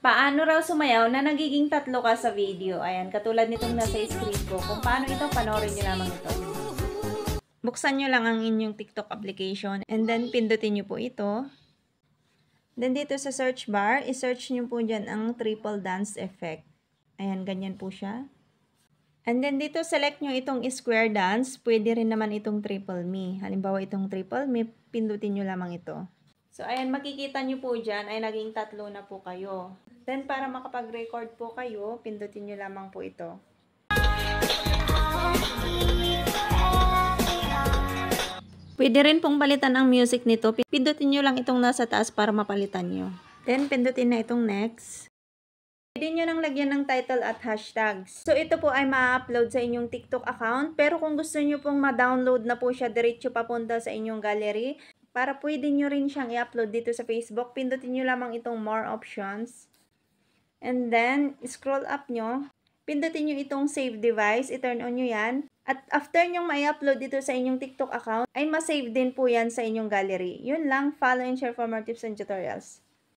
Paano raw sumayaw na nagiging tatlo ka sa video? Ayan, katulad nitong nasa screen ko. Kung paano ito, panoorin nyo lamang ito. Buksan nyo lang ang inyong TikTok application and then pindutin nyo po ito. Then dito sa search bar, i-search nyo po dyan ang triple dance effect. Ayan, ganyan po siya. And then dito select nyo itong square dance. Pwede rin naman itong triple me. Halimbawa itong triple me, pindutin nyo lamang ito. So ayan, makikita nyo po dyan ay naging tatlo na po kayo. Then para makapag-record po kayo, pindutin nyo lamang po ito. Pwede rin pong palitan ang music nito. Pindutin nyo lang itong nasa taas para mapalitan nyo. Then pindutin na itong next. Pwede nyo nang lagyan ng title at hashtags. So ito po ay ma-upload sa inyong TikTok account. Pero kung gusto nyo pong ma-download na po siya diretso papunta sa inyong gallery, para pwede nyo rin siyang i-upload dito sa Facebook, pindutin nyo lamang itong more options. And then, scroll up nyo. Pindutin nyo itong save device. I-turn on nyo yan. At after nyong ma-upload dito sa inyong TikTok account, ay ma-save din po yan sa inyong gallery. Yun lang. Follow and share for more tips and tutorials.